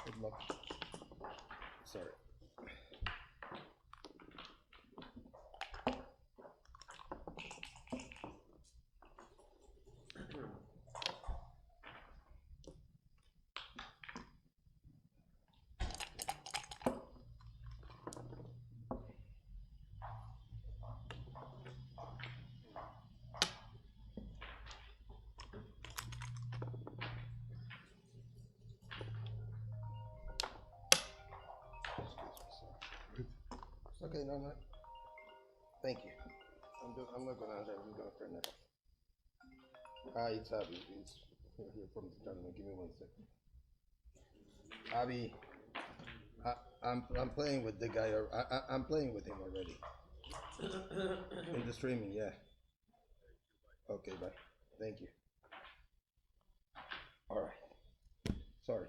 Good luck. Sorry. Okay, no. Thank you. I'm not gonna answer. I'm just gonna turn that off. Hi, it's Avi. It's here from the tournament. Give me 1 second. Avi, I'm playing with the guy. I'm playing with him already. In the streaming, yeah. Okay, bye. Thank you. All right. Sorry.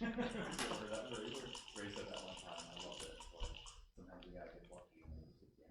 Ray said that one time. I love it. Like, sometimes you gotta get lucky and then just get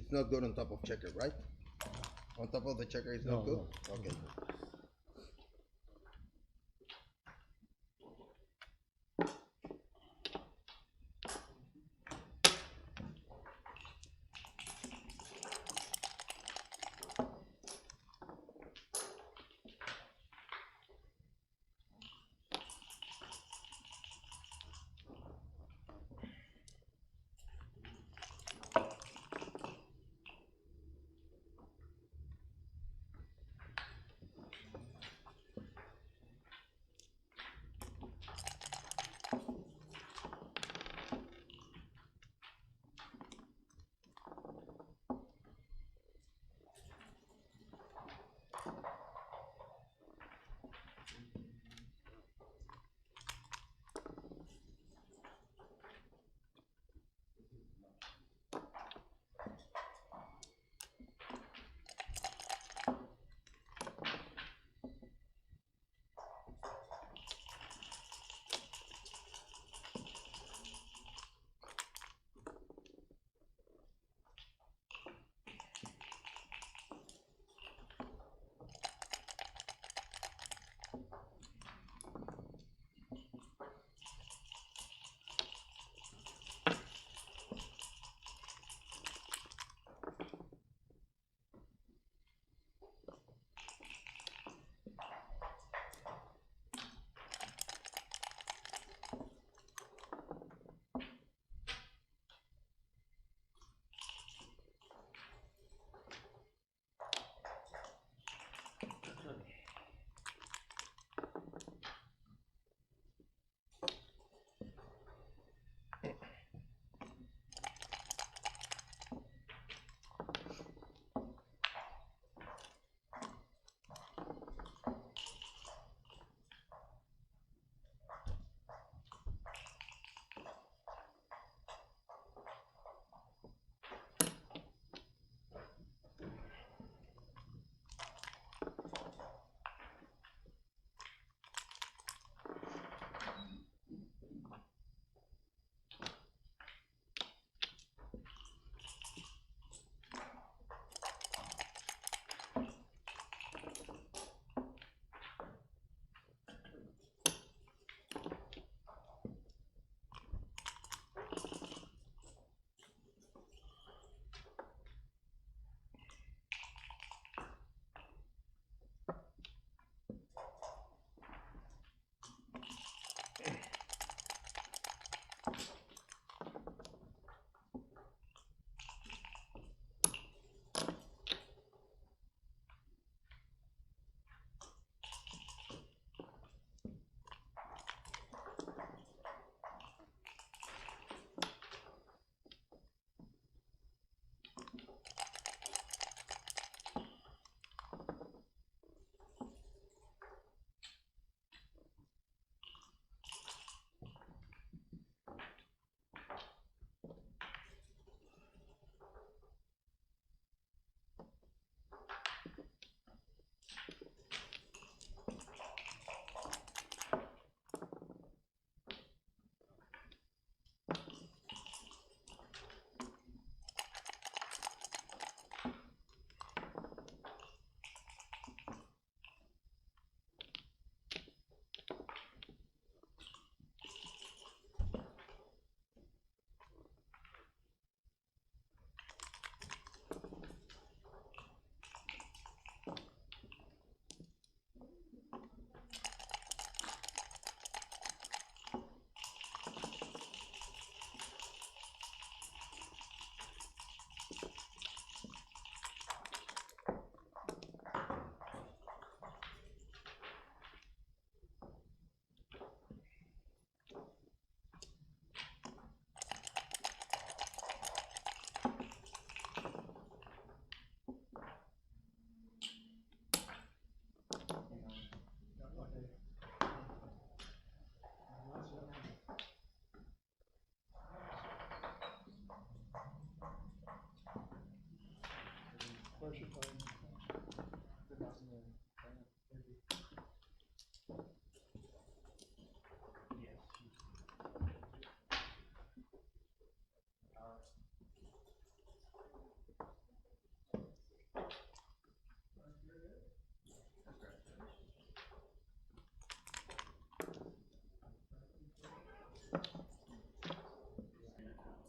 It's not good on top of checker, right? On top of the checker is not good? No. Okay.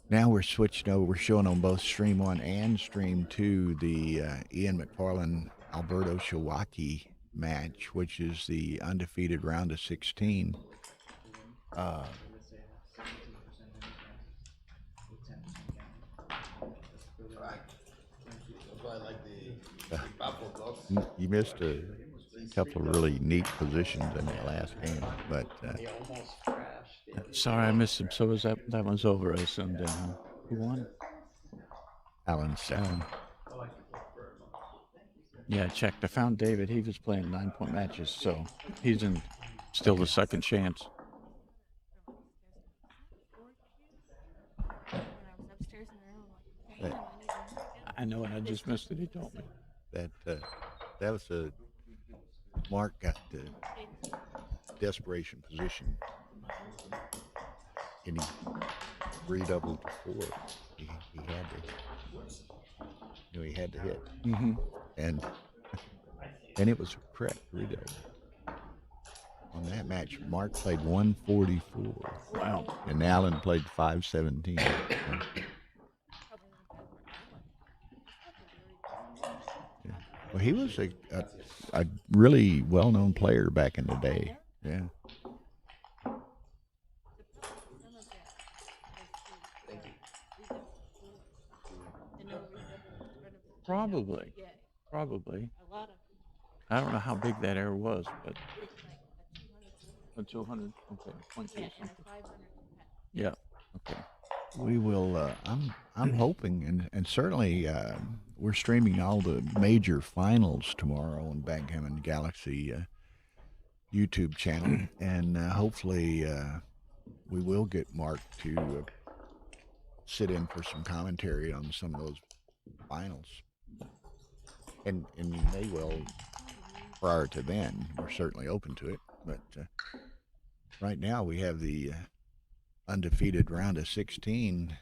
Now we're switching over. We're showing on both Stream 1 and Stream 2 the Ian MacFarlane Alberto Showaki match, which is the undefeated round of 16. Uh, Right. That's why I like the baffle blocks. you missed a couple of really neat positions in that last game, but He almost crashed. Sorry, I missed him. So is that one's over, I assumed. Then, huh? Who won? Alan's second. Yeah, I checked. I found David. He was playing 9-point matches, so he's in still the second chance. I know, and I just missed it. He told me. That was a Mark got the desperation position, and he redoubled to 4. He had to, he had to hit, Mm-hmm. and it was a correct redouble. On that match, Mark played 144. Wow. And Alan played 517. Well, he was a really well-known player back in the day. Yeah. Probably. I don't know how big that error was, but a 200. Okay, 20 or something. Yeah. Okay. We will. I'm hoping, and certainly we're streaming all the major finals tomorrow on Backgammon Galaxy YouTube channel, and hopefully we will get Mark to sit in for some commentary on some of those finals, and he may well prior to then. We're certainly open to it, but right now we have the undefeated round of 16,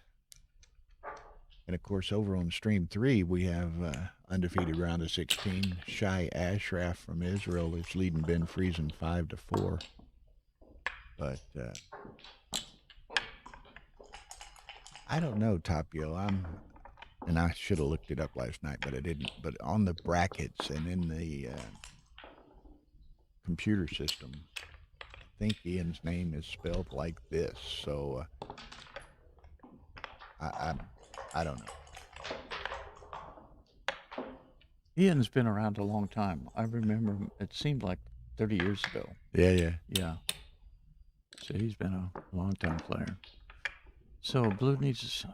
and of course over on Stream 3 we have undefeated round of 16. Shai Ashraf from Israel is leading Ben Friesen 5-4, but I don't know, Tapio. And I should have looked it up last night, but I didn't. But on the brackets and in the computer system, I think Ian's name is spelled like this. So I don't know. Ian's been around a long time. I remember him, it seemed like 30 years ago. Yeah. Yeah. So he's been a long time player. So blue needs,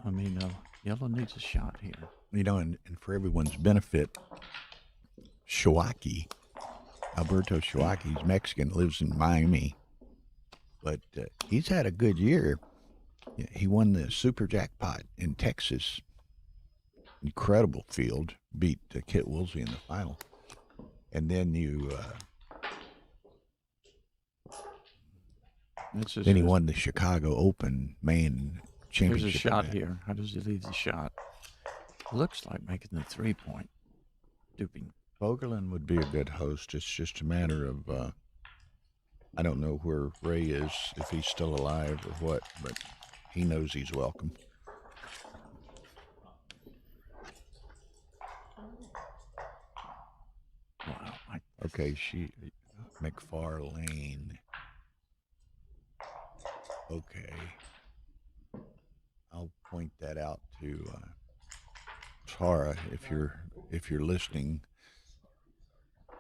yellow needs a shot here. You know, and for everyone's benefit, Showaki, Alberto Showaki, he's Mexican, lives in Miami, but he's had a good year. He won the super jackpot in Texas. Incredible field, beat Kit Woolsey in the final. And then he won the Chicago Open main championship. There's a shot here. How does he leave the shot? Looks like making the 3-point. Duping. Bogerlin would be a good host. It's just a matter of, I don't know where Ray is, if he's still alive or what, but he knows he's welcome. Wow. Okay, MacFarlane. Okay. I'll point that out to Tara. If you're listening,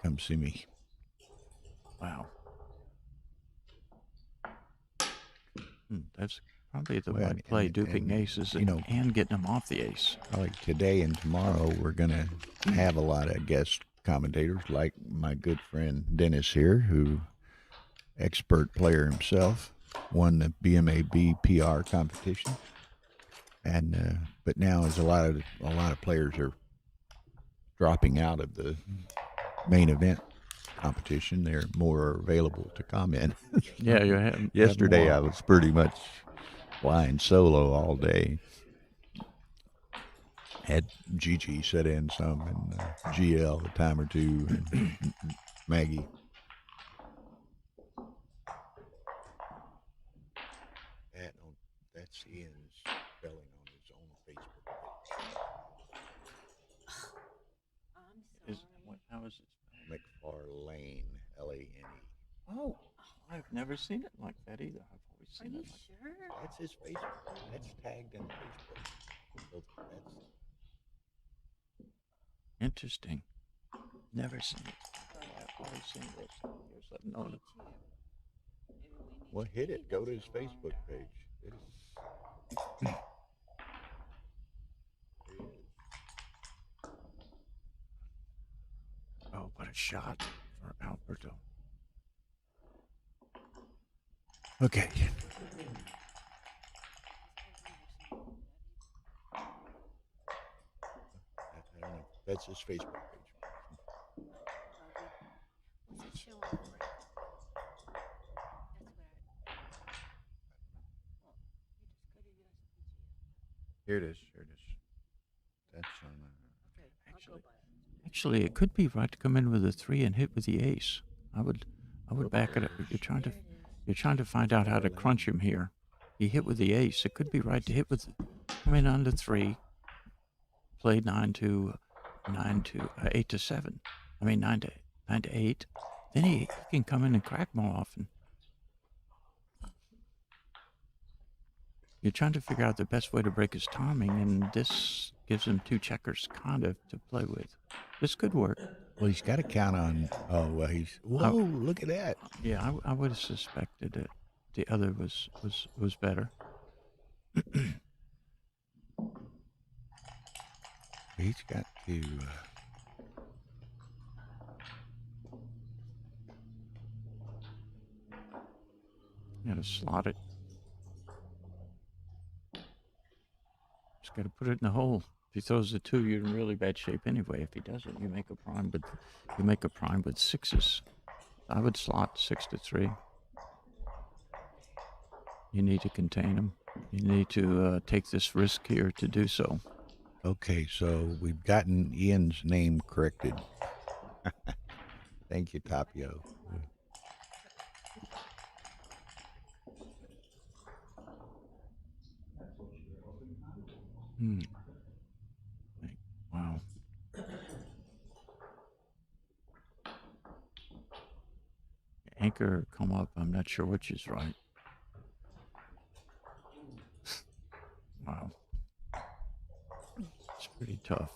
come see me. Wow. That's probably the right play, duping aces and getting them off the ace. Like today and tomorrow, we're going to have a lot of guest commentators, like my good friend Dennis here, who expert player himself, won the BMAB PR competition, and but now as a lot of players are dropping out of the main event competition, they're more available to comment. Yeah, yesterday I was pretty much flying solo all day. Had Gigi sit in some, and GL a time or two, and Maggie. That's Ian's spelling on was it? MacFarlane, Lane. Oh, I've never seen it like that either. I've always Are seen you it like sure? That's his Facebook. That's tagged in Facebook. So that's interesting. Never seen it. I've always seen this. Here's that Me note. too. Maybe we need well, to hit it. read Go to this his along. Facebook page. It is. There he is. Oh, what a shot for Alberto. Okay. I don't know. That's his Facebook page. What's it show on the right? That's where. Well, you just go to USPG. Here it is. Here it is. That's on. Okay, I'll go by it. Actually, it could be right to come in with a 3 and hit with the ace. I would back it up. You're trying There it is. to find out how to crunch him here. He hit with the ace. It could be right to hit with, come in on the 3, play 8 to 7. I mean 9 to 8. Then he can come in and crack more often. You're trying to figure out the best way to break his timing, and this gives him 2 checkers kind of to play with. This could work. Well, he's got to count on. Oh, well, he's. Whoa! Look at that. Yeah, I would have suspected that the other was better. He's got to. You got to slot it. Just got to put it in the hole. If he throws the 2, you're in really bad shape anyway. If he doesn't, you make a prime with 6s. I would slot 6 to 3. You need to contain him. You need to take this risk here to do so. Okay, so we've gotten Ian's name corrected. Thank you, Tapio. Wow. Anchor come up. I'm not sure which is right. Wow. It's pretty tough.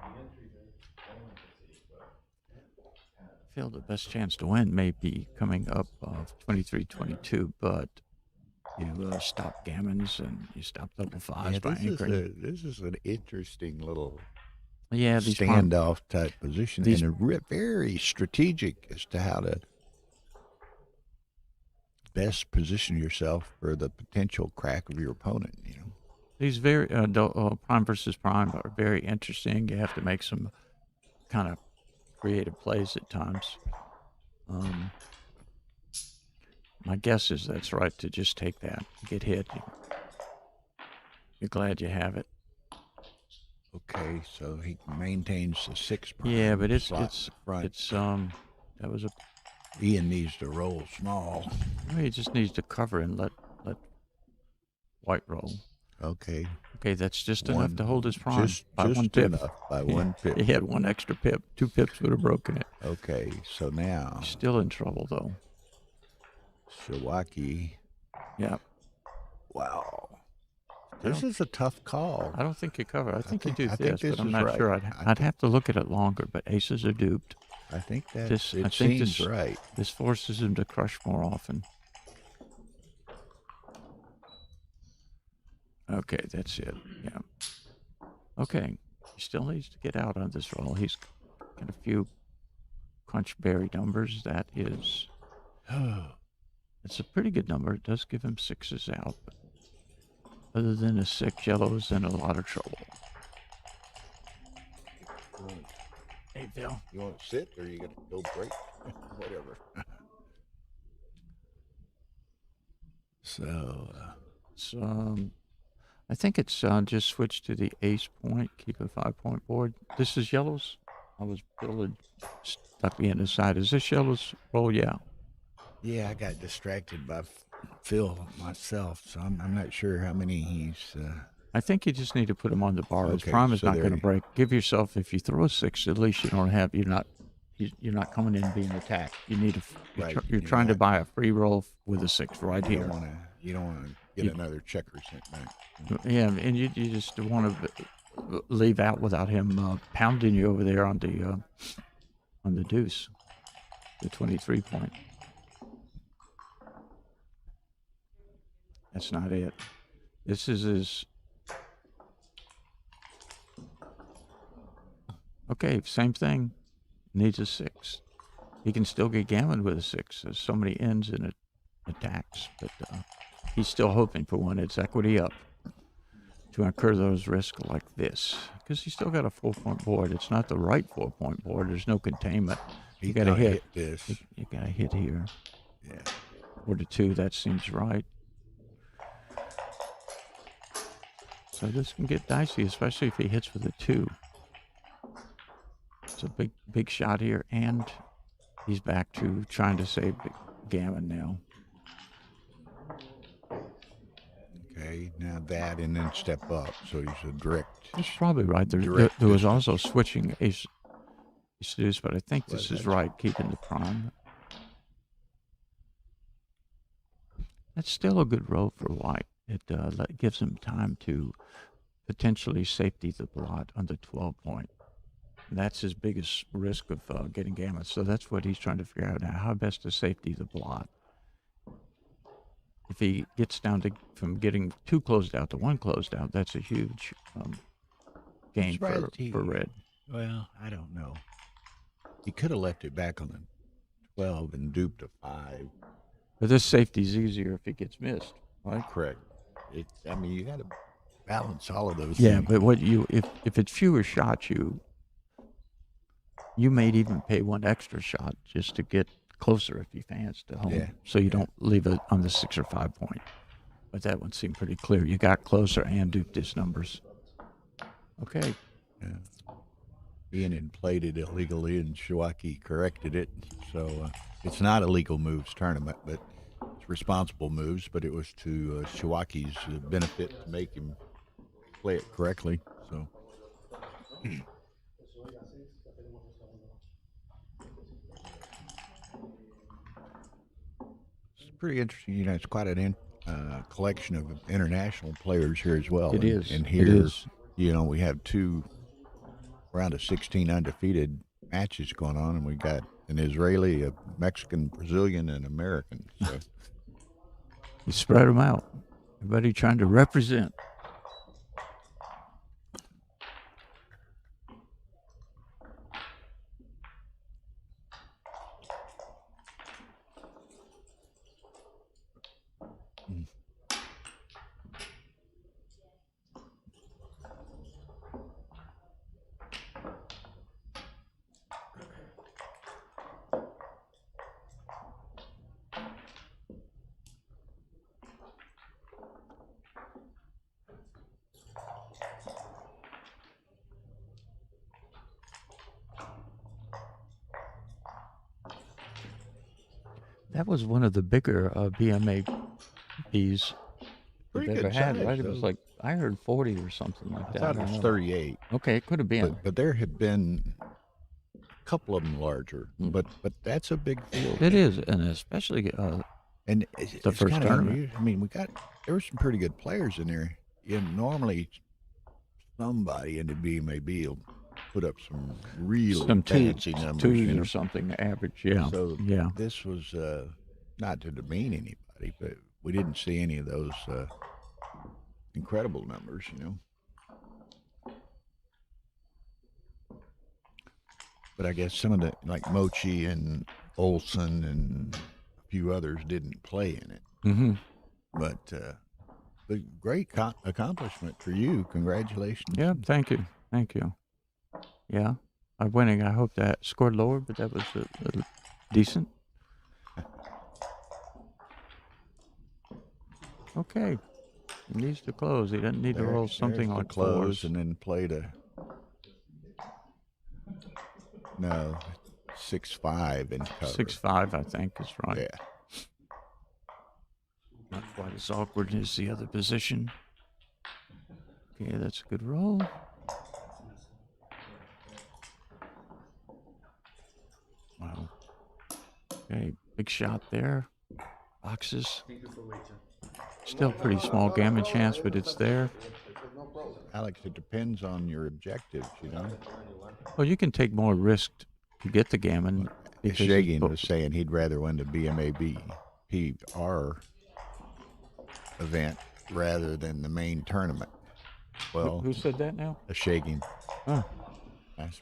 I feel the best chance to win may be coming up of 23-22, but you stop gammons and you stop double fives by anchoring. This is an interesting little Yeah, these standoff type position, these- and very strategic as to how to best position yourself for the potential crack of your opponent. You know, These very prime versus prime are very interesting. You have to make some kind of creative plays at times. My guess is that's right to just take that, get hit. You're glad you have it. okay, so he maintains the 6 prime. Yeah, but slot front. that was a. Ian needs to roll small. He just needs to cover and let white roll. Okay, Okay, that's just enough One- to hold his prime by just 1 pip. enough by 1 pip. He had 1 extra pip. 2 pips would have broken it. Okay, so now Still in trouble though. Showaki. Yeah. Wow, this is a tough call. I don't think you cover. I think you do I this, think this but I'm is not right. sure. I I'd have to look at it longer, but aces are duped. I think that This- I it think seems this- right. This forces him to crush more often. Okay, that's it. Yeah. Okay. He still needs to get out on this roll. He's got a few crunchberry numbers. That is, it's a pretty good number. It does give him 6s out. But other than a 6, yellow is in a lot of trouble. Hey, Phil. You want to sit or you gonna go break? Whatever. So, I think it's just switch to the ace point, keep a 5-point board. This is yellows. I was building, stuck me in the side. Is this yellows? Oh, yeah. Yeah, I got distracted by Phil myself, so I'm not sure how many he's. I think you just need to put him on the bar. His Okay, prime is so not there going to you- break. Give yourself, if you throw a 6, at least you're not you're not coming in being attacked. You need you're, Right, you're you're trying to not- buy a free roll with a 6 right You here. don't want to get You- another checker sent back. Yeah, and you just want to leave out without him pounding you over there on the deuce, the 23 point. That's not it. This is his. Okay, same thing. Needs a 6. He can still get gammoned with a 6. There's so many ends in it attacks, but he's still hoping for one. It's equity up to incur those risks like this, because he's still got a 4-point board. It's not the right 4-point board. There's no containment. He You got to thought he hit. this. You got to hit here. Yeah. 4-2. That seems right. So this can get dicey, especially if he hits with a 2. It's a big shot here, and he's back to trying to save the gammon now. Okay, now that and then step up. So he's a direct. That's probably right. There Direct was distance. also switching ace deuce, but I think this Well, is right, keeping the prime. That's still a good roll for white. It gives him time to potentially safety the blot on the 12 point. That's his biggest risk of getting gammon. So that's what he's trying to figure out now, how best to safety the blot. If he gets down to from getting 2 closed out to 1 closed out, that's a huge gain for red. Well, I don't know. He could have left it back on the 12 and duped a 5. But this safety's easier if it gets missed, right? Correct. I mean, you got to balance all of those. Yeah, things. but what if it's fewer shots, you may even pay 1 extra shot just to get closer if you fans to home. Yeah, So you don't leave it on the 6 or 5 point. But that one seemed pretty clear. You got closer and duped his numbers. Okay. Yeah. Ian had played it illegally, and Showaki corrected it. So it's not a legal moves tournament, but it's responsible moves. But it was to Showaki's benefit to make him play it correctly. So it's pretty interesting. You know, it's quite an collection of international players here as well. It is. And It here, is. you know, we have 2 round of 16 undefeated matches going on, and we got an Israeli, a Mexican, Brazilian, and American. So You spread them out. Everybody trying to represent. That was one of the bigger BMA Bs Pretty we've ever good had, size, right? It was though. like, I heard 40 or something like I that. thought it don't was know. 38, Okay, it could have been. but there have been a couple of them larger. But that's a big field. It is, and especially And The it's first kinda tournament. unusual. I mean, there were some pretty good players in there. Normally somebody in the BMAB will put up some really some fancy numbers. twos you know? or something average. Yeah, So yeah. this was not to demean anybody, but we didn't see any of those incredible numbers, you know. But I guess some of the, like Mochi and Olson and a few others didn't play in it. Mm-hmm. But great accomplishment for you. Congratulations. Yeah, thank you. Yeah, I'm winning. I hope that scored lower, but that was decent. Okay, he needs to close. He doesn't need to roll something there's the like close 4s. and then played a 6-5 and cover. 6-5, I think, is right. Yeah. Not quite as awkward as the other position. Okay, that's a good roll. Okay, big shot there. Boxes. Thank you for waiting. Still pretty small gammon chance, but it's there. No problem. Alex, it depends on your objectives, you know. Well, you can take more risk to get the gammon. because it's Shagan bo- was saying he'd rather win the BMAB PR event rather than the main tournament. Well, Who said that now? Shagan. Huh.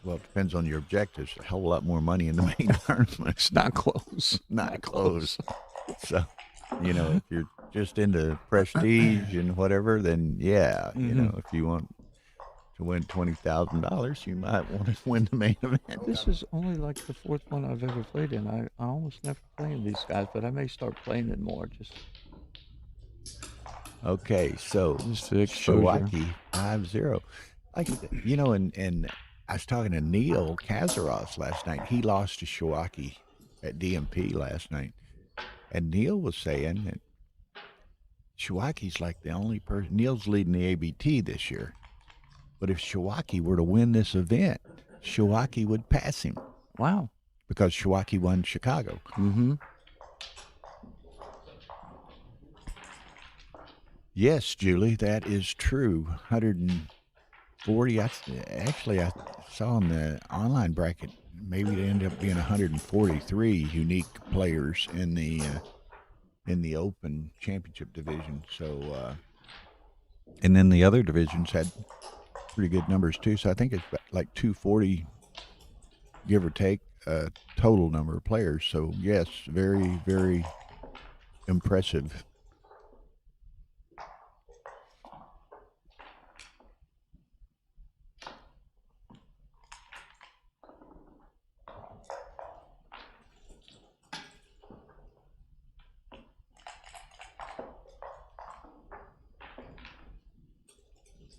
Well, it depends on your objectives. A hell of a lot more money in the main tournament. It's not close. Not close. So, you know, if you're just into prestige and whatever, then yeah, you know, if you want to win $20,000, you might want to win the main event. This is only like the fourth one I've ever played in. I almost never play in these guys, but I may start playing it more. Just Okay, so Just the exposure. Showaki 5-0. Like, you know, and I was talking to Neil Kazaros last night. He lost to Showaki at DMP last night. And Neil was saying that Showaki's like the only person. Neil's leading the ABT this year. But if Showaki were to win this event, Showaki would pass him wow. because Showaki won Chicago. Mm-hmm. Yes, Julie, that is true. 140. Actually, I saw in the online bracket, maybe it ended up being 143 unique players in the Open Championship division. So, and then the other divisions had pretty good numbers too. So I think it's like 240, give or take, total number of players. So yes, very, very impressive.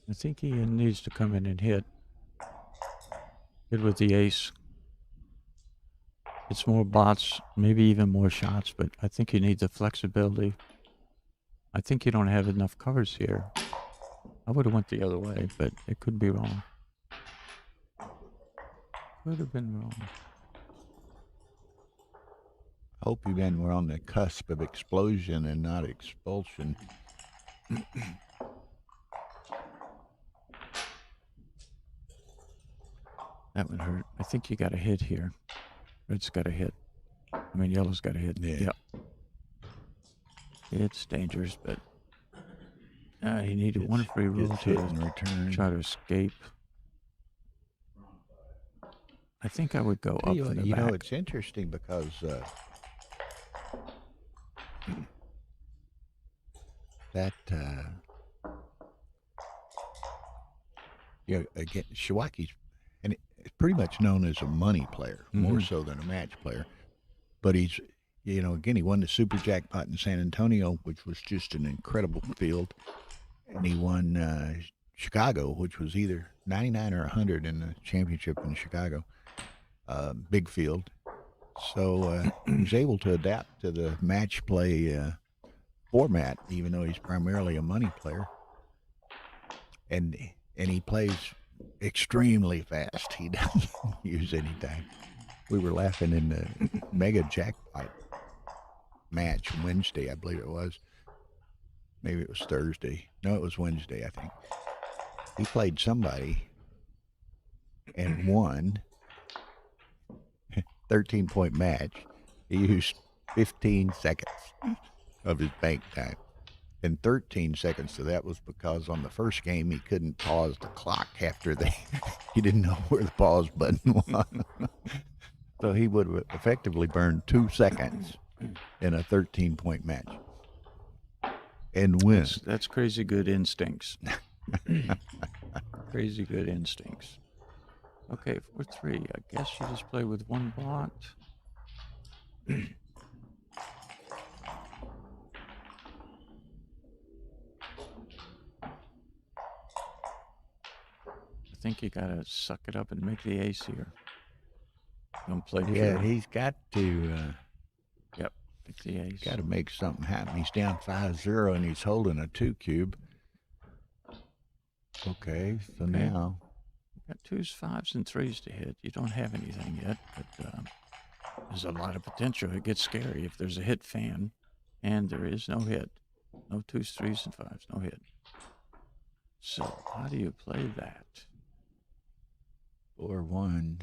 I think he needs to come in and hit with the ace. It's more bots, maybe even more shots, but I think you need the flexibility. I think you don't have enough covers here. I would have went the other way, but it could be wrong. Could have been wrong. Hope you men were on the cusp of explosion and not expulsion. That would hurt. I think you got a hit here. Red's got a hit. I mean, yellow's got a hit. Yeah. Yep. It's dangerous, but he needed one free roll Gets hit to in return. try to escape. I think I would go up You from the know, back. it's interesting because that you know, again, Showaki's and it's pretty much known as a money player, more so than a match player. But he's, you know, again, he won the Super Jackpot in San Antonio, which was just an incredible field, and he won Chicago, which was either 99 or 100 in the championship in Chicago, big field. So he's able to adapt to the match play format, even though he's primarily a money player, and he plays extremely fast. He doesn't use any time. We were laughing in the mega jackpot match Wednesday, I believe it was. Maybe it was Thursday. No, it was Wednesday, I think. He played somebody and won. 13-point match. He used 15 seconds of his bank time. And 13 seconds of that was because on the first game he couldn't pause the clock after he didn't know where the pause button was. So he would have effectively burned 2 seconds in a 13-point match and win. That's crazy good instincts. Crazy good instincts. Okay, 4-3. I guess you just play with one blocked. I think you gotta suck it up and make the ace here. Don't play Yeah, pure. he's got to Yep, make the ace. got to make something happen. He's down 5-0 and he's holding a 2 cube. Okay, so now Got 2s, 5s, and 3s to hit. You don't have anything yet, but There's a lot of potential. It gets scary if there's a hit fan, and there is no hit. No 2s, 3s, and 5s. No hit. So how do you play that? 4-1.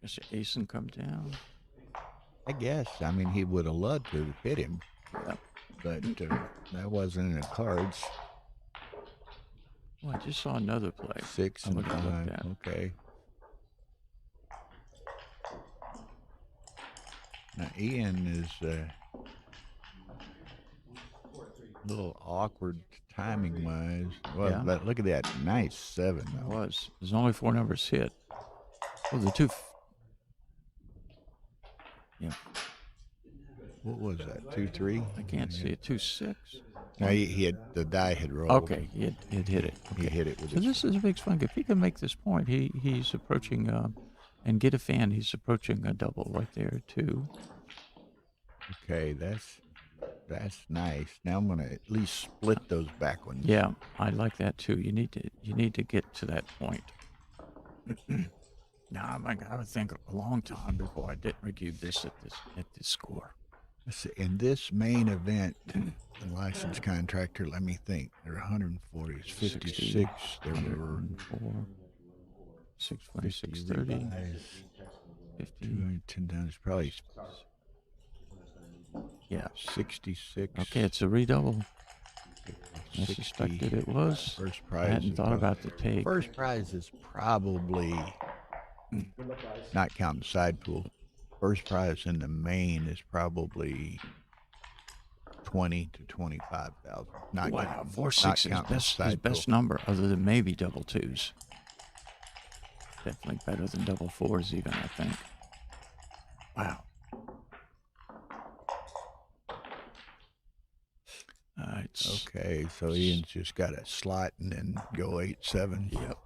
Does your ace and come down? I guess. I mean, he would have loved to have hit him, Yep. but that wasn't in the cards. Well, I just saw another play. 6 I'm and gonna look 5. at. Okay. Now Ian is a little awkward timing wise. Well, Yeah. but look at that, nice 7 It though. was. There's only 4 numbers hit. Well, the two. Yeah, What was that? 2-3. I can't see it. 2-6. No, he had the die had rolled. Okay, he had hit it. He hit it with So his. this is a big swing. If he can make this point, he's approaching and get a fan. He's approaching a double right there too. Okay, that's nice. Now I'm gonna at least split those back ones. Yeah, I like that too. You need to get to that point. Now I would think a long time before I didn't review this at this score. Let's see, in this main event, the license contractor, let me think. There are 140, it's 56. There were 4, 620, 630, 50. 210 down. It's probably Yeah. 66. Okay, it's a redouble. I 60. suspected it was. First I prize. hadn't is thought probably- about the take. First prize is probably, not counting side pool, first prize in the main is probably 20 to 25,000. Not Wow, counting- 4-6 not counting his side best pool. number, other than maybe double 2s. Definitely better than double 4s, even, I think. Wow. It's Okay, so Ian's just got to slot and then go 8-7. Yep.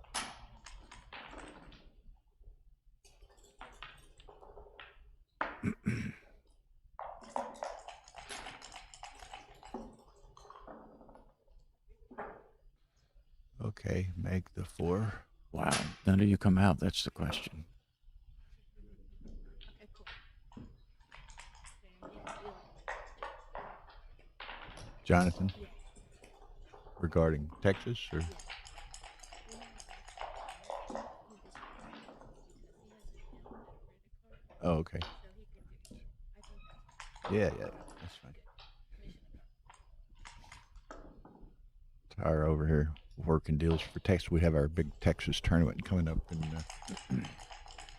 Okay, make the 4. Wow. Then do you come out? That's the question. Okay, cool. Yeah, deal. Jonathan, regarding Texas or? Oh, okay. Yeah, that's fine. Tyra over here working deals for Texas. We have our big Texas tournament coming up in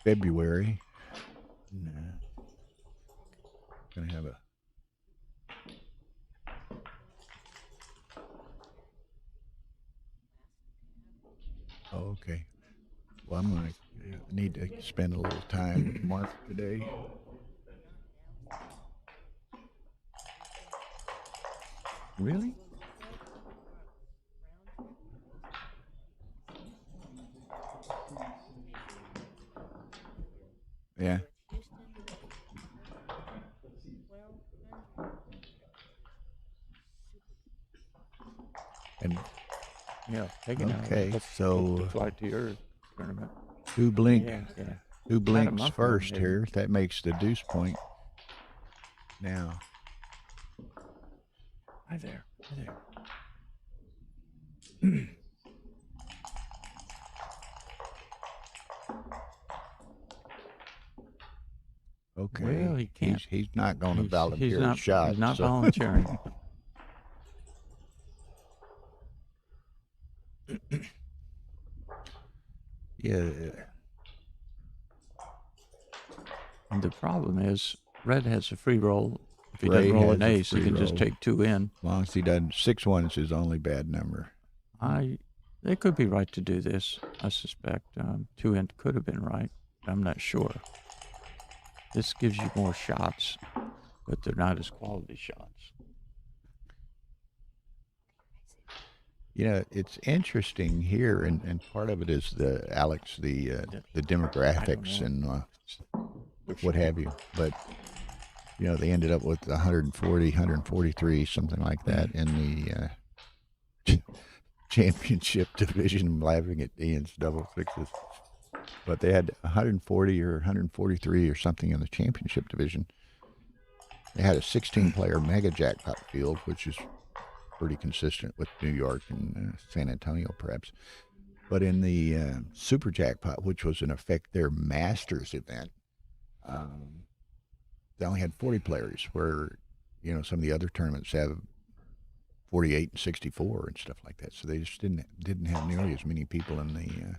February. And, gonna have a okay. Well, I'm gonna need to spend a little time with Mark today. Really? Yeah. And Yeah, taking out. Okay, Let's so- fly to your tournament. who blink? Yeah. Who blinks month first ago, here? That makes the deuce point. Now, Hi there. Hi there. okay. Well, he can't. He's not going to He's volunteer a not, shot. he's not so- volunteering. Yeah. And the problem is, red has a free roll. If he Ray doesn't roll has an a ace, he free can just roll. take 2 in. As long as he doesn't, 6-1 is his only bad number. They could be right to do this. I suspect 2 in could have been right. I'm not sure. This gives you more shots, but they're not as quality shots. You know, it's interesting here, and part of it is the demographics know. and what have you. But you know, they ended up with 140, 143, something like that in the championship division. I'm laughing at Ian's double sixes. but they had 140 or 143 or something in the championship division. They had a 16-player mega jackpot field, which is pretty consistent with New York and San Antonio, perhaps. But in the super jackpot, which was in effect their Masters event, they only had 40 players, where some of the other tournaments have 48 and 64 and stuff like that. So they just didn't have nearly as many people in the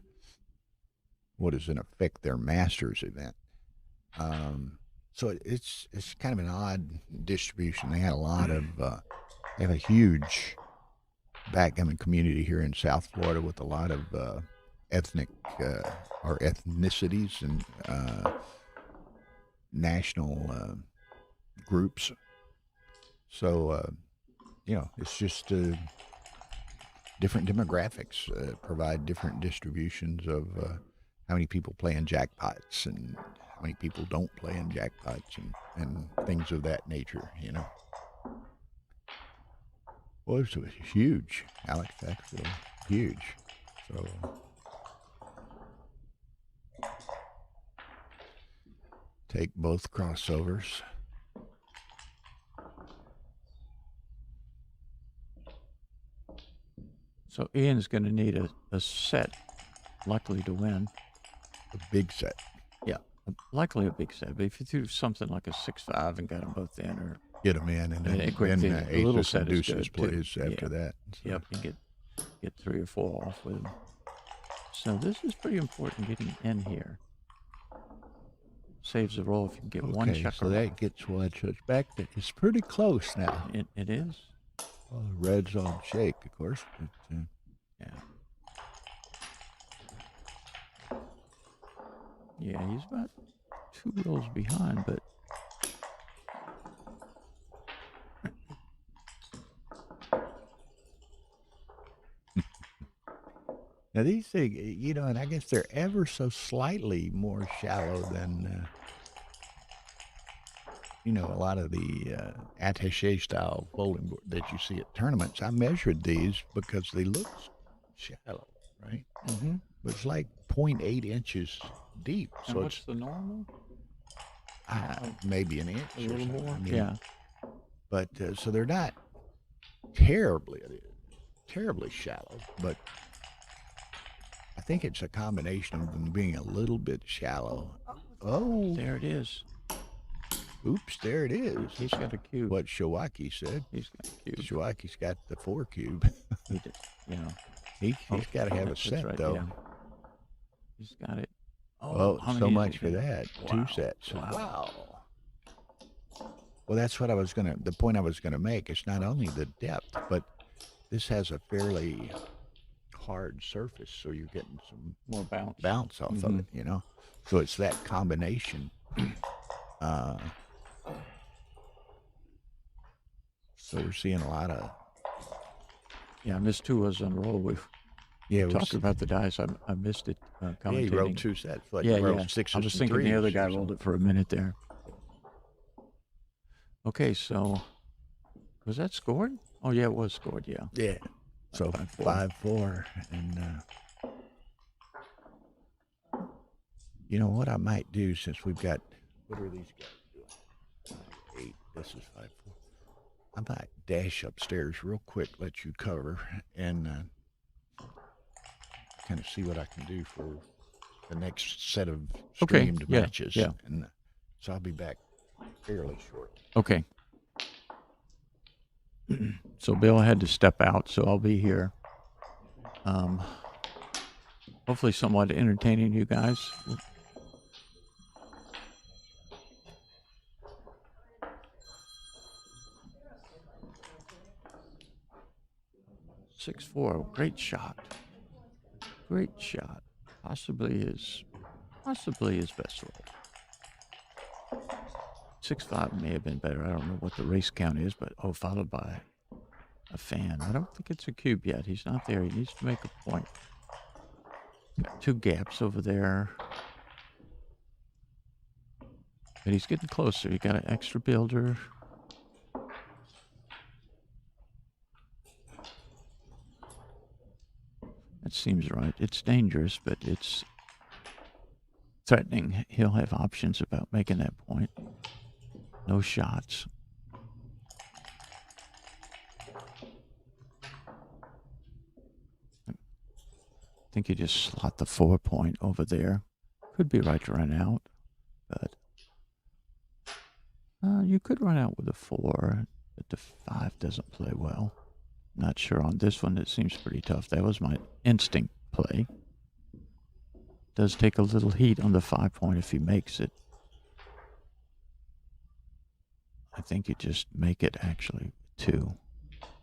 what is in effect their Masters event. So it's kind of an odd distribution. They had a lot of they have a huge backgammon community here in South Florida with a lot of ethnic or ethnicities and national groups. So it's just different demographics provide different distributions of how many people play in jackpots and how many people don't play in jackpots and things of that nature, Well, it was huge, Alex, actually, huge. So, take both crossovers. So Ian's going to need a set, likely to win. A big set. Yeah, likely a big set. But if you threw something like a 6-5 and got them both in, or get them in, and then a little aces set and is deuces good plays too. after that. So. Yep, you get 3 or 4 off with them. So this is pretty important, getting in here. Saves the roll if you can get one checker. So that gets one. So it's back. It's pretty close now. It is. Well, the red's on shake, of course. But, yeah. Yeah, he's about 2 rolls behind, but now these things, and I guess they're ever so slightly more shallow than, a lot of the attaché style folding board that you see at tournaments. I measured these because they look shallow, right? Mm-hmm. But it's like 0.8 inches deep. And So what's the normal? maybe an inch. A little or more? something. Yeah. But so they're not terribly shallow, but I think it's a combination of them being a little bit shallow. Oh, There it is. oops, there it is. He's got a cube. What Showaki said. He's got a cube. Showaki's got the 4 cube. He did, He's got to have a that's set, right, though. yeah. He's got it. Oh, how so many much is for it? that. Wow. 2 sets. Wow. Well, that's what the point I was going to make. It's not only the depth, but this has a fairly hard surface, so you're getting some More bounce. bounce off of it, So it's that combination. So we're seeing a lot of. Yeah, I missed 2 was on the roll. We talked about the dice. I missed it. Yeah, you rolled 2 sets. Like yeah, you rolled yeah. 6s I was and thinking the 3s other guy or rolled something. it for a minute there. Okay, so was that scored? Oh yeah, it was scored. Yeah. Yeah. So 5-4. 5-4, and what I might do, since we've got, what are these guys doing? 8. This is 5-4. I might dash upstairs real quick, let you cover, and kind of see what I can do for the next set of streamed matches. Yeah. And so I'll be back fairly short. Okay. So Bill had to step out, so I'll be here. Hopefully somewhat entertaining you guys. 6-4. Great shot. Great shot. Possibly his best roll. 6-5 may have been better. I don't know what the race count is, but followed by a fan. I don't think it's a cube yet. He's not there. He needs to make a point. Got 2 gaps over there. But he's getting closer. He got an extra builder. That seems right. It's dangerous, but it's threatening, he'll have options about making that point. No shots. I think you just slot the 4 point over there. Could be right to run out, but you could run out with a 4, but the 5 doesn't play well. Not sure on this one. It seems pretty tough. That was my instinct play. Does take a little heat on the 5 point if he makes it. I think you just make it actually 2,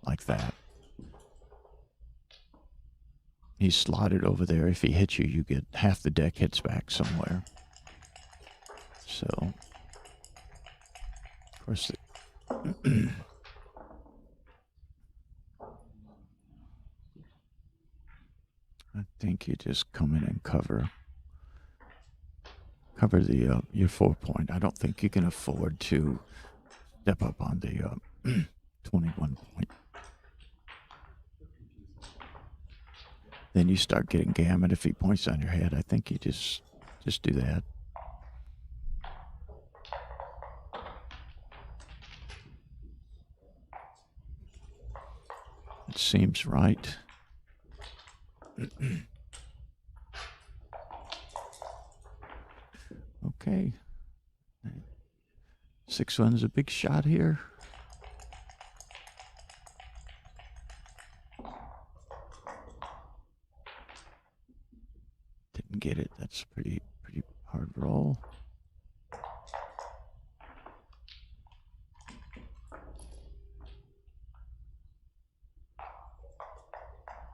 like that. He's slotted over there. If he hits you, you get half the deck hits back somewhere. So, of course, I think you just come in and cover the your 4 point. I don't think you can afford to step up on the 21 point. Then you start getting gammon if he points on your head. I think you just do that. It seems right. Okay. 6-1's a big shot here. Didn't get it. That's a pretty hard roll.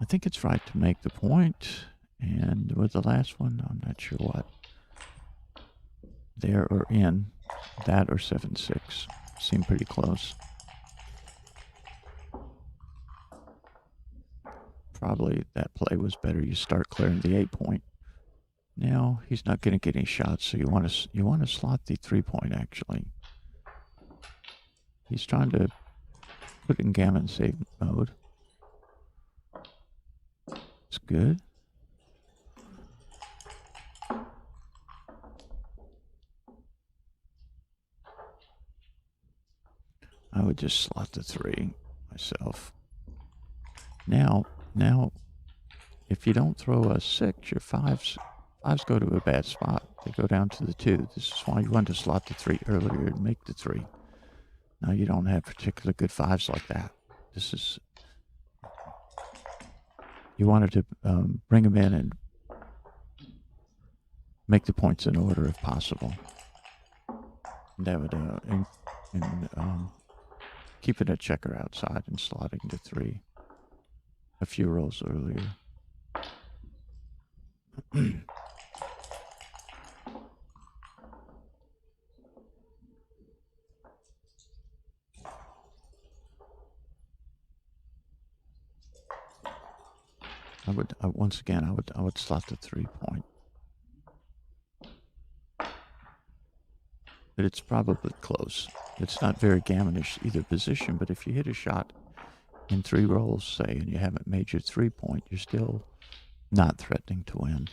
I think it's right to make the point. And with the last one, I'm not sure what. There or in. That or 7-6. Seem pretty close. Probably that play was better. You start clearing the 8 point. Now he's not going to get any shots, so you want to slot the 3 point actually. He's trying to put in gammon save mode. It's good. I would just slot the 3 myself. Now, if you don't throw a 6, your 5s go to a bad spot. They go down to the 2. This is why you wanted to slot the 3 earlier and make the 3. Now you don't have particularly good 5s like that. This is, you wanted to bring them in and make the points in order if possible. And that would keeping a checker outside and slotting the 3 a few rolls earlier. Once again, I would slot the 3 point. But it's probably close. It's not very gammonish either position, but if you hit a shot in 3 rolls, say, and you haven't made your 3 point, you're still not threatening to win.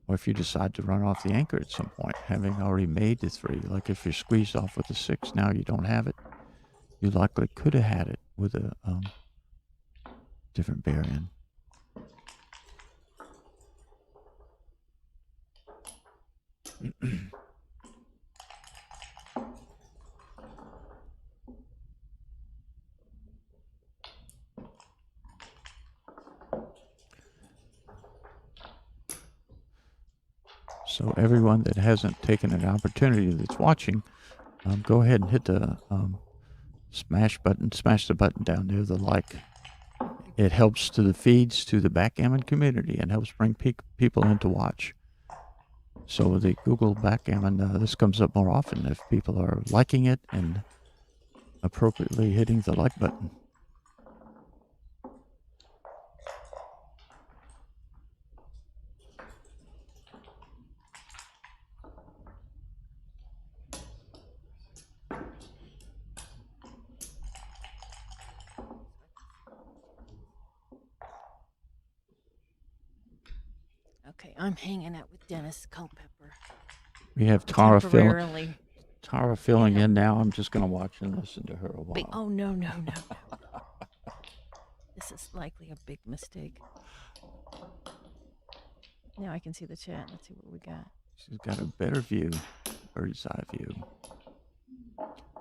Or if you decide to run off the anchor at some point, having already made the 3, like if you're squeezed off with a 6, now you don't have it, you likely could have had it with a different bear in. So everyone that hasn't taken an opportunity that's watching, go ahead and hit the smash the button down there, the like. It helps to the feeds to the backgammon community and helps bring people in to watch. So the Google backgammon, this comes up more often if people are liking it and appropriately hitting the like button. Okay, I'm hanging out with Dennis Culpepper We have Tara temporarily. filling Yeah. in now. I'm just going to watch and listen to her a while. Oh, no. This is likely a big mistake. Now I can see the chat. Let's see what we got. She's got a better view, bird's eye view.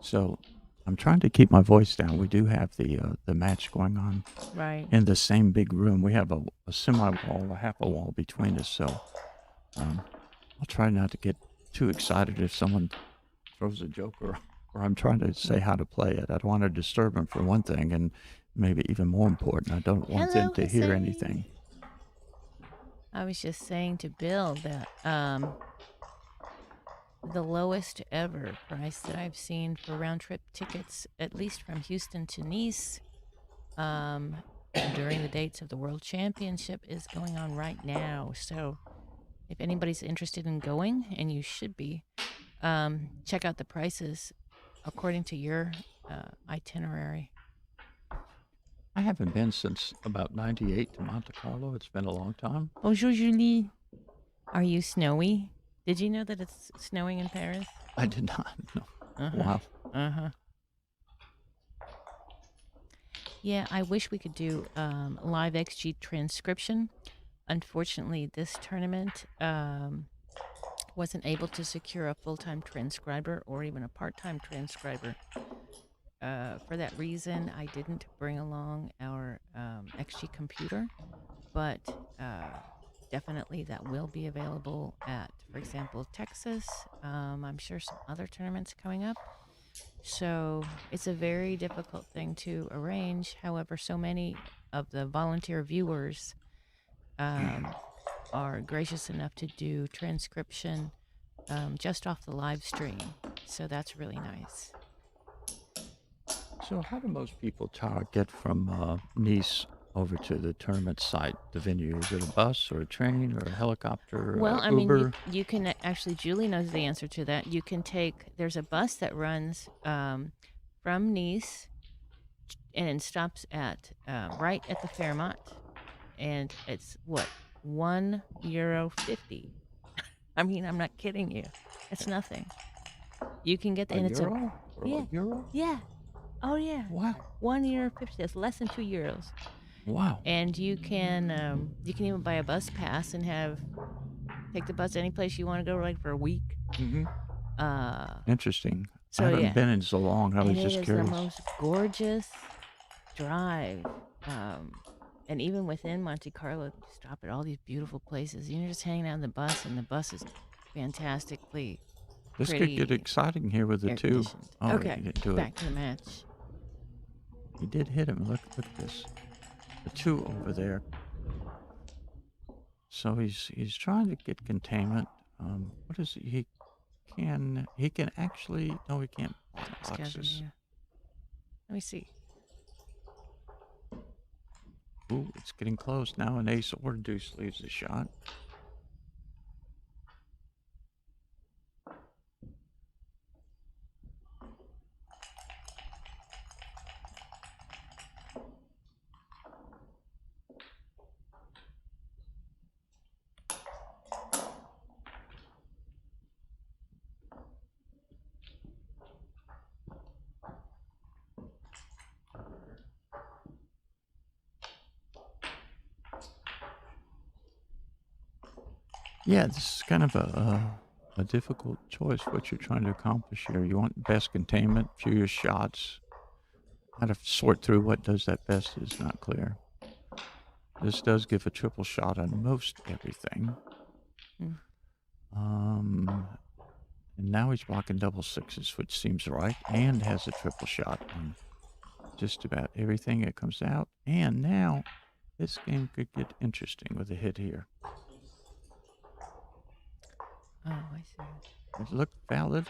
So I'm trying to keep my voice down. We do have the match going on Right. in the same big room. We have a semi-wall, a half a wall between us. So I'll try not to get too excited if someone throws a joke or I'm trying to say how to play it. I don't want to disturb them for one thing, and maybe even more important, I don't want them to hear Hussein. anything. I was just saying to Bill that the lowest ever price that I've seen for round trip tickets, at least from Houston to Nice, during the dates of the World Championship, is going on right now. So if anybody's interested in going, and you should be, check out the prices according to your itinerary. I haven't been since about 98 to Monte Carlo. It's been a long time. Bonjour, Julie. Are you snowy? Did you know that it's snowing in Paris? I did not know. Uh-huh. Wow. Yeah, I wish we could do live XG transcription. Unfortunately, this tournament wasn't able to secure a full-time transcriber or even a part-time transcriber. For that reason, I didn't bring along our XG computer, but definitely that will be available at, for example, Texas. I'm sure some other tournaments coming up. So it's a very difficult thing to arrange. However, so many of the volunteer viewers are gracious enough to do transcription just off the live stream. So that's really nice. So how do most people, Tara, get from Nice over to the tournament site, the venue? Is it a bus or a train or a helicopter or Well, I Uber? mean, you can actually, Julie knows the answer to that. You can there's a bus that runs from Nice and stops at right at the Fairmont. And it's what, €1.50. I mean, I'm not kidding you. It's nothing. You can get A euro? Or yeah. a euro? Yeah. Oh yeah. Wow. €1.50. That's less than €2. Wow. And you can even buy a bus pass and take the bus any place you want to go, like for a week. Mm-hmm. So Interesting. I haven't been in so long. I was just it is curious. the most gorgeous drive. And even within Monte Carlo, you stop at all these beautiful places. You're just hanging out in the bus, and the bus is fantastically This pretty. could get exciting here with the two. air-conditioned. Oh, Okay, he didn't do back it. to the match. He did hit him. Look at this. The two over there. So he's trying to get containment. What is it? He can actually, no, he can't block boxes. Casimir. Let me see. Ooh, it's getting close now. An ace or deuce leaves the shot. Yeah, this is kind of a difficult choice, what you're trying to accomplish here. You want best containment, fewest shots. How to sort through what does that best is not clear. This does give a triple shot on most everything. And now he's blocking double sixes, which seems right, and has a triple shot on just about everything that comes out. And now this game could get interesting with a hit here. Oh, I see. It looked valid.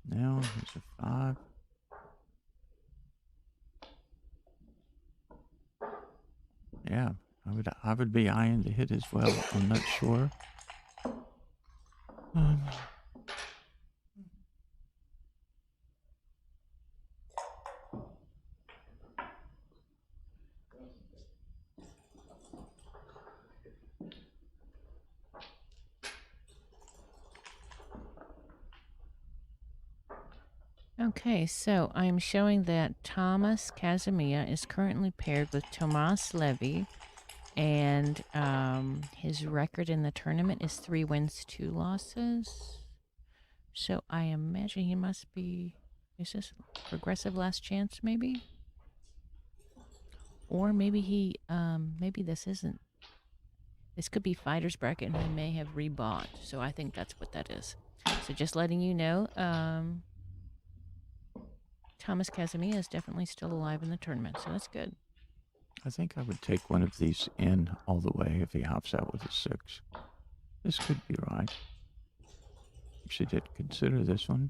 Now there's a 5. Yeah, I would be eyeing the hit as well. I'm not sure. Okay, so I'm showing that Thomas Casamia is currently paired with Tomas Levy, and his record in the tournament is 3 wins, 2 losses. So I imagine he must be. Is this progressive last chance, maybe? Or maybe he. Maybe this isn't. This could be fighter's bracket, and he may have rebought. So I think that's what that is. So just letting you know. Thomas Casamia is definitely still alive in the tournament, so that's good. I think I would take one of these in all the way if he hops out with a 6. This could be right. Actually, did consider this one.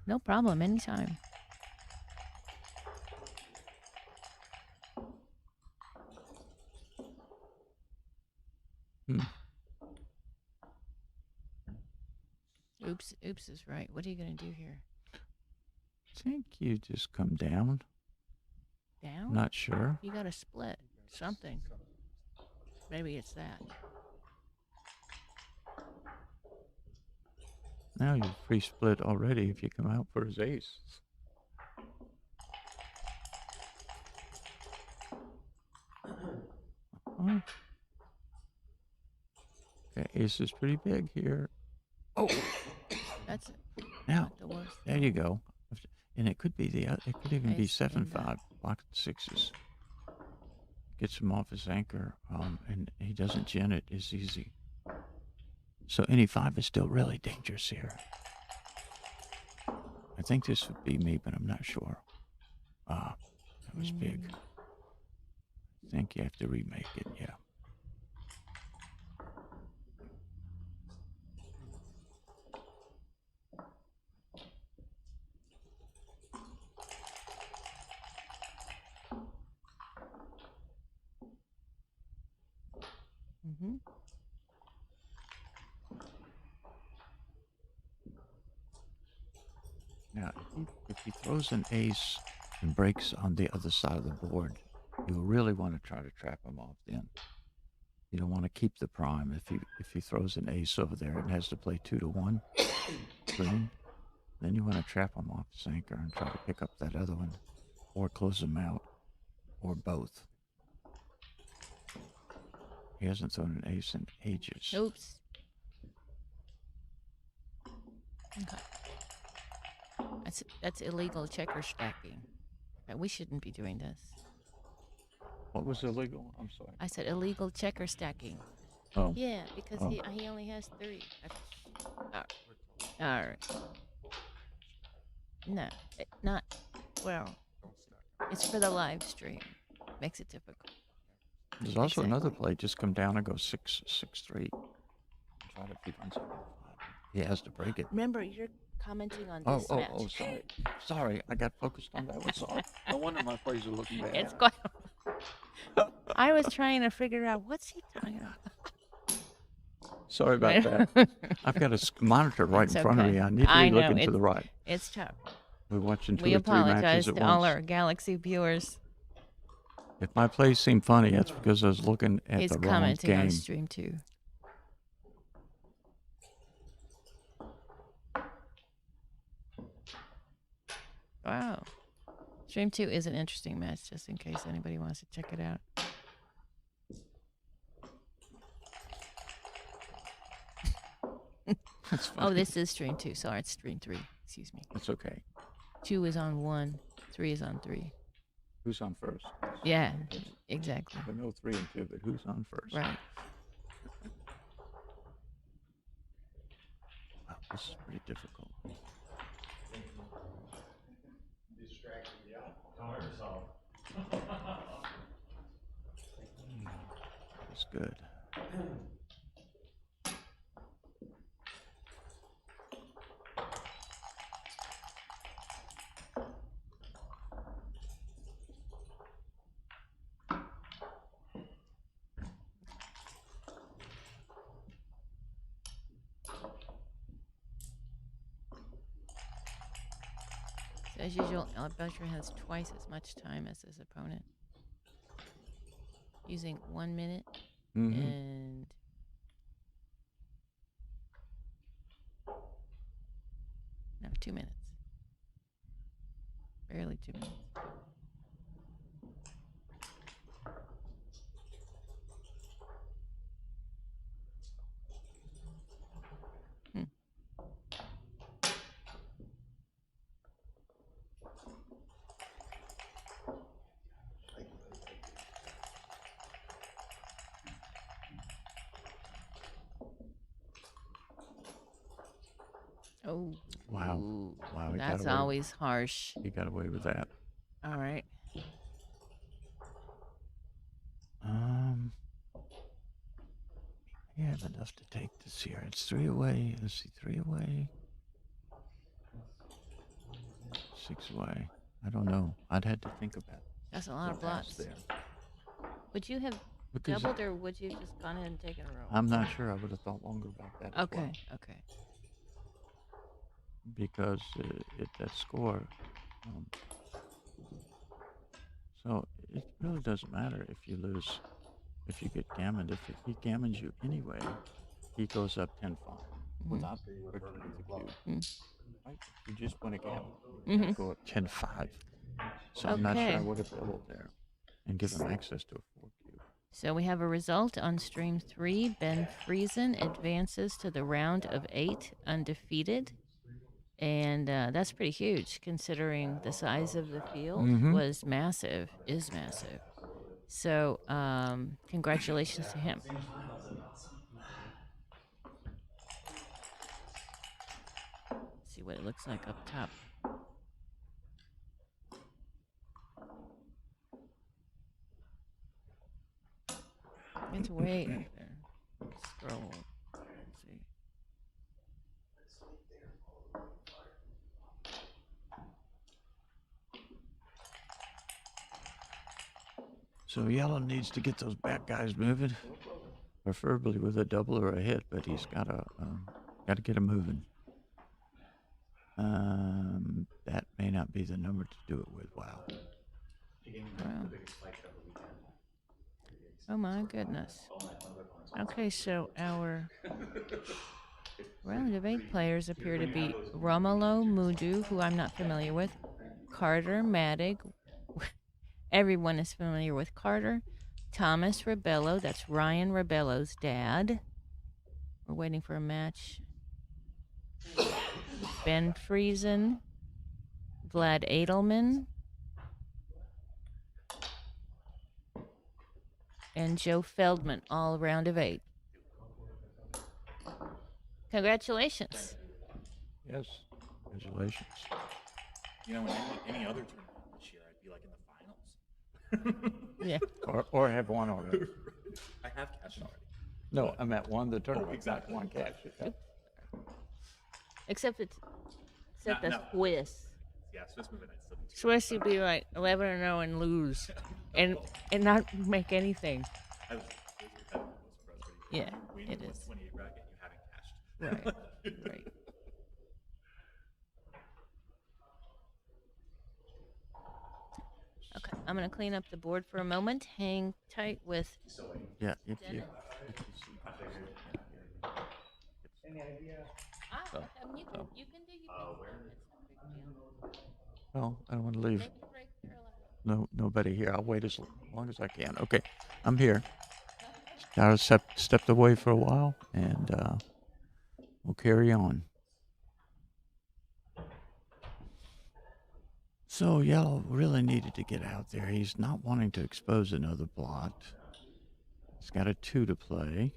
No problem, anytime. Oops is right. What are you going to do here? I think you just come down. Down? Not sure. You got to split something. Maybe it's that. Now you've pre-split already if you come out for his ace. Okay, ace is pretty big here. Oh, That's now not the worst. there you go. And it could be it could even be Ace 7-5. Pocket 6s. Gets him off his anchor, and he doesn't gin it as easy. So any 5 is still really dangerous here. I think this would be me, but I'm not sure. That was big. I think you have to remake it, yeah. Mm-hmm. Now, if he throws an ace and breaks on the other side of the board, you really want to try to trap him off then. You don't want to keep the prime if he throws an ace over there and has to play 2-1 green. Then you want to trap him off his anchor and try to pick up that other one, or close him out, or both. He hasn't thrown an ace in ages. Oops. Okay. That's illegal checker stacking. We shouldn't be doing this. What was illegal? I'm sorry. I said illegal checker stacking. Oh. Yeah, because he only has 3. All right. No, not. Well, it's for the live stream. Makes it difficult. There's also another play. Just come down and go 6-3. Try to keep on 7-5. He has to break it. Remember, you're commenting on this match. Oh, sorry. Sorry, I got focused on that one. Sorry. No wonder my plays are looking bad. It's quite. I was trying to figure out what's he talking about. Sorry about that. I've got a monitor right It's in front of okay. me. I need to be looking to the right. It's tough. We're watching 2 We or 3 matches apologize at to all once. our Galaxy viewers. If my plays seem funny, that's because I was looking at He's the wrong commenting on game. stream too. Wow. Stream 2 is an interesting match, just in case anybody wants to check it out. That's funny. Oh, this is stream 2. Sorry, it's stream 3. Excuse me. That's okay. 2 is on 1. 3 is on 3. Who's on first? Yeah, exactly. I know 3 and 2, but who's on first? Right. Wow, this is pretty difficult. It's good. As usual, Alberto has twice as much time as his opponent, using 1 minute and no, 2 minutes. Barely 2 minutes. Hmm. Oh. Wow. Ooh, Wow, he got that's away. always harsh. He got away with that. All right. You have enough to take this here. It's 3 away. Let's see, 3 away. 6 away. I don't know. I'd had to think about That's a lot of the pass blots. there. Would you have Because doubled or would you have just gone ahead and taken a row? I'm not sure. I would have thought longer about that. As Okay. well. Okay. Because that score. So it really doesn't matter if you lose, if you get gammoned. If he gammons you anyway, he goes up 10-5 without breaking the cube. Right? You just win a gammon. Go up 10-5. So I'm not sure I Okay. would have doubled there and given him access to a 4 cube. So we have a result on stream 3. Ben Friesen advances to the round of 8 undefeated. And that's pretty huge considering the size of the field is massive. So congratulations to him. See what it looks like up top. It's way up there. Scroll. Let's see. So yellow needs to get those back guys moving, preferably with a double or a hit, but he's got to get him moving. That may not be the number to do it with. Wow. Wow. Oh my goodness. Okay, so our round of 8 players appear to be Romulo Mudu, who I'm not familiar with, Carter Madig. Everyone is familiar with Carter. Thomas Rebello, that's Ryan Rebello's dad. We're waiting for a match. Ben Friesen, Vlad Edelman, and Joe Feldman, all round of 8. Congratulations. Yes. Congratulations. You know, in any other tournament this year, I'd be like in the finals. Yeah. Or have won already. I have cashed already. No, I'm at one the tournament. exactly. One cash. Except No. the Swiss. Yeah, Swiss moving, I'd still be Swiss, you'd be like 11-0 and lose, and not make anything. I was competitive, most frustrating. Yeah, When it you is. 28 bracket, you haven't cashed. Right. Okay, I'm gonna clean up the board for a moment. Hang tight with. Yeah, if you. You can do. Well, I don't want to leave. Nobody here. I'll wait as long as I can. Okay, I'm here. I stepped away for a while, and we'll carry on. So yellow really needed to get out there. He's not wanting to expose another blot. He's got a 2 to play.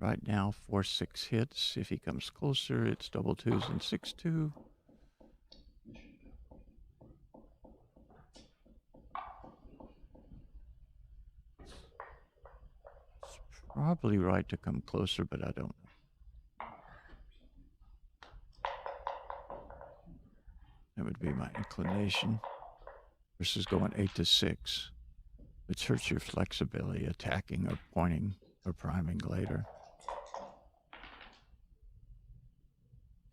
Right now, 4-6 hits. If he comes closer, it's double 2s and 6-2. It's probably right to come closer, but I don't know. That would be my inclination. Versus going 8-6, which hurts your flexibility, attacking or pointing or priming later.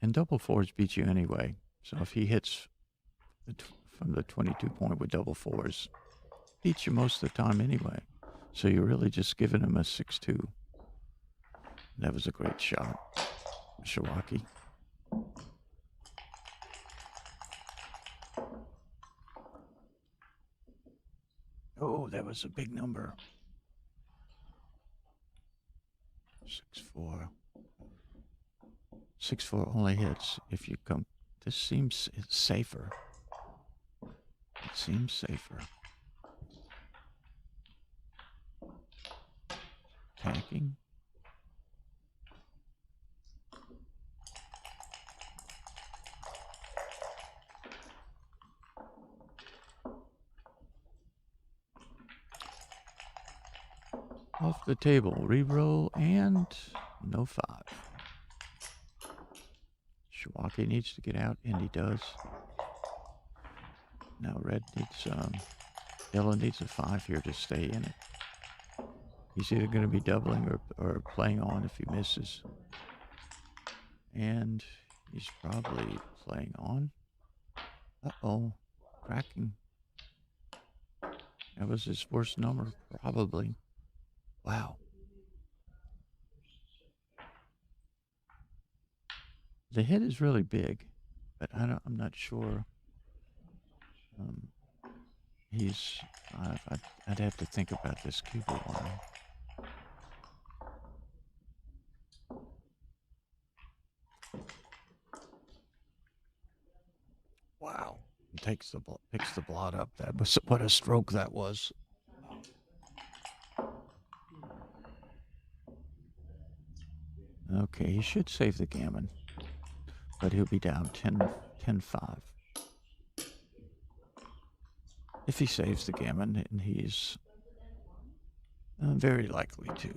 And double 4s beat you anyway. So if he hits from the 22 point with double 4s, beats you most of the time anyway. So you're really just giving him a 6-2. That was a great shot, Showaki. Oh, that was a big number. 6-4. 6-4 only hits if you come. This seems safer. It seems safer. Attacking. Off the table, reroll, and no 5. Showaki needs to get out, and he does. Now red needs, yellow needs a 5 here to stay in it. He's either going to be doubling or playing on if he misses. And he's probably playing on. Uh-oh, cracking. That was his worst number, probably. Wow. The hit is really big, but I'm not sure. He's 5. I'd have to think about this cube a while. Wow. Picks the blot up. That was what a stroke that was. Okay, he should save the gammon, but he'll be down 10-5. If he saves the gammon, and he's very likely to.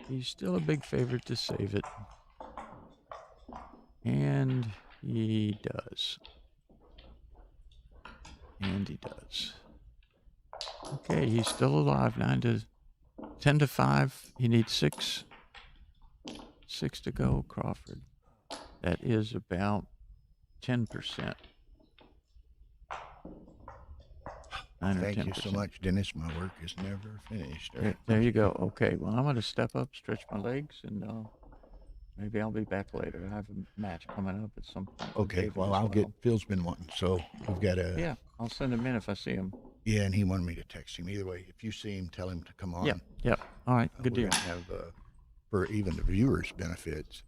He's still a big favorite to save it. And he does. And he does. Okay, he's still alive. 10-5. He needs 6. 6 to go, Crawford. That is about 10%. 9 or 10%. Thank you so much, Dennis. My work is never finished. There you go. Okay, well, I'm going to step up, stretch my legs, and maybe I'll be back later. I have a match coming up at some point. Okay, well, I'll get, Phil's been wanting, so we've got a... Yeah, I'll send him in if I see him. Yeah, and he wanted me to text him. Either way, if you see him, tell him to come on. Yep. All right, good We're deal. gonna have, for even the viewers' benefits,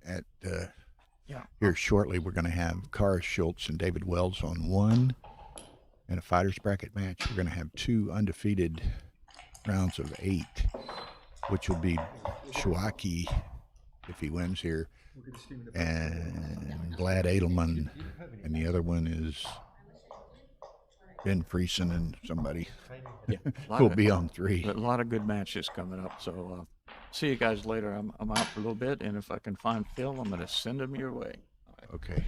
here shortly, we're going to have Cara Schultz and David Wells on 1. In a fighter's bracket match, we're going to have 2 undefeated rounds of 8, which will be Showaki, if he wins here, and Vlad Edelman, and the other one is Ben Friesen and somebody. Yeah, will be on 3. A lot of good matches coming up. So see you guys later. I'm out for a little bit, and if I can find Phil, I'm going to send him your way. All right. Okay.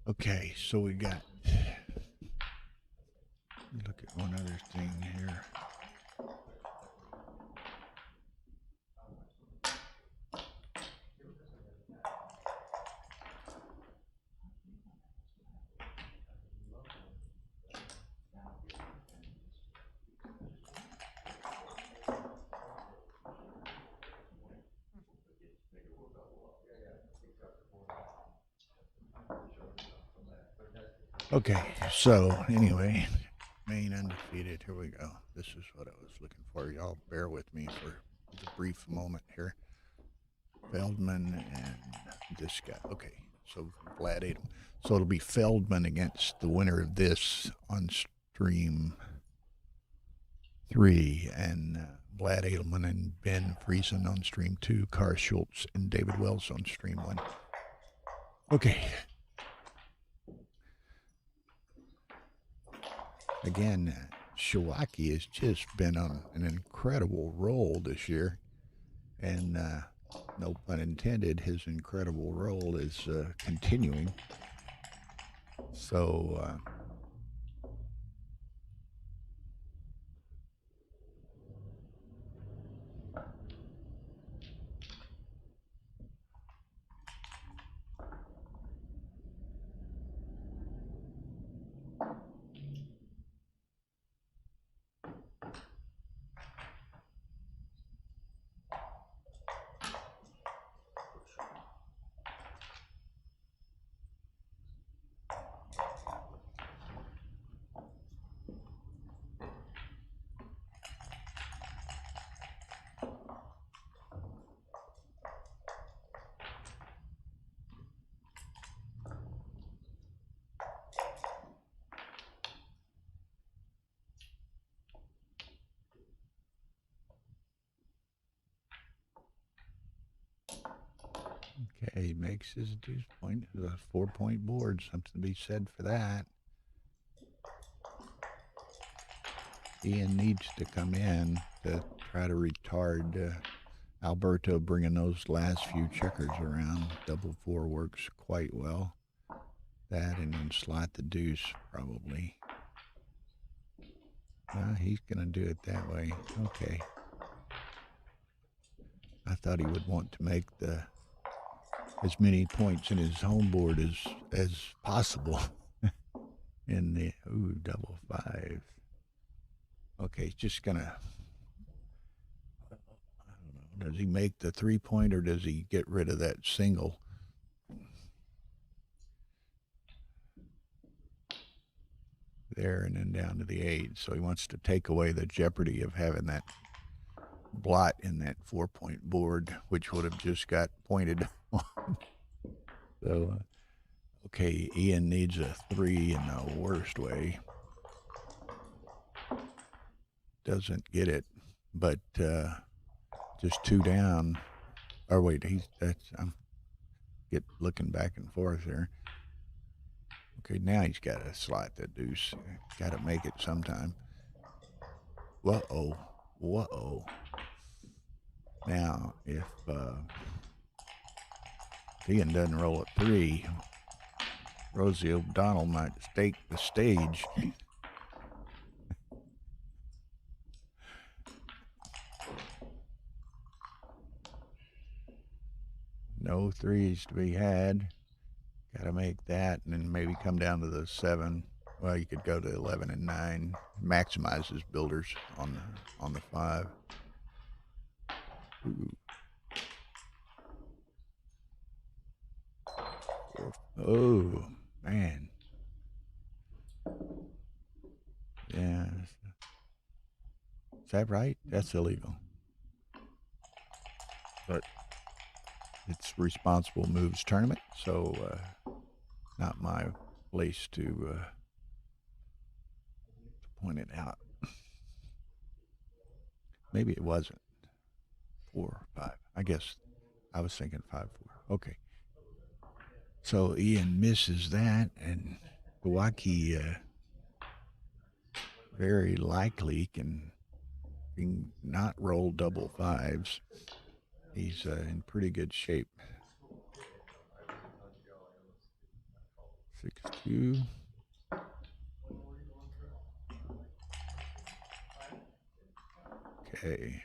Okay, so we got, look at one other thing here. Okay, so anyway, main undefeated, here we go. This is what I was looking for. Y'all bear with me for a brief moment here. Feldman and this guy. Okay, so Vlad Edelman. So it'll be Feldman against the winner of this on stream 3, and Vlad Edelman and Ben Friesen on stream 2, Kara Schultz and David Wells on stream 1. Okay. Again, Showaki has just been on an incredible roll this year, and no pun intended, his incredible roll is continuing. So okay, he makes his deuce point, a 4-point board, something to be said for that. Ian needs to come in to try to retard Alberto bringing those last few checkers around. Double 4 works quite well. That and then slot the deuce probably. He's going to do it that way. Okay. I thought he would want to make as many points in his home board as possible. In the double 5. Okay, he's just gonna, I don't know, does he make the 3-point or does he get rid of that single? There and then down to the 8. So he wants to take away the jeopardy of having that blot in that 4-point board, which would have just got pointed on. So, okay, Ian needs a 3 in the worst way. Doesn't get it, but just 2 down. Or wait, I'm looking back and forth there. Okay, now he's got to slot the deuce. Got to make it sometime. Whoa. Now, if Ian doesn't roll a 3, Rosie O'Donnell might stake the stage. No 3s to be had. Got to make that and then maybe come down to the 7. Well, you could go to 11 and 9. Maximize his builders on the 5. Ooh. Oh, man. Yeah. Is that right? That's illegal. But it's Responsible Moves tournament, so not my place to point it out. Maybe it wasn't 4 or 5. I guess I was thinking 5-4. Okay. So Ian misses that, and Showaki very likely can not roll double 5s. He's in pretty good shape. 6-2. Okay.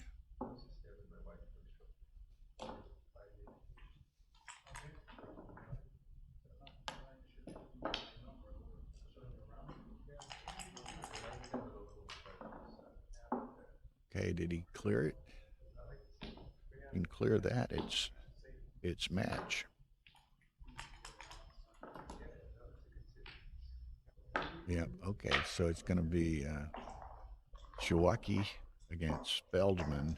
Okay, did he clear it? You can clear that. It's match. Yep. Okay, so it's going to be Showaki against Feldman,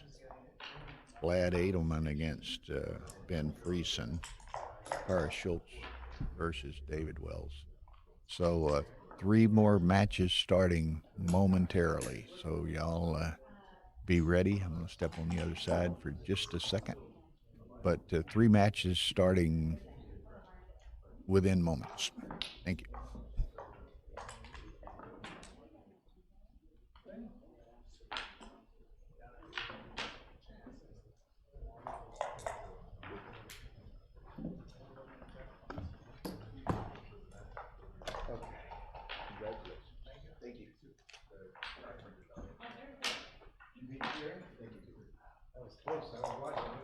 Vlad Edelman against Ben Friesen, Kara Schultz versus David Wells. So 3 more matches starting momentarily. So y'all be ready. I'm going to step on the other side for just a second. But 3 matches starting within moments. Thank you. Okay. Congratulations. Thank you. You beat Jerry? Thank you. That was close. I was watching.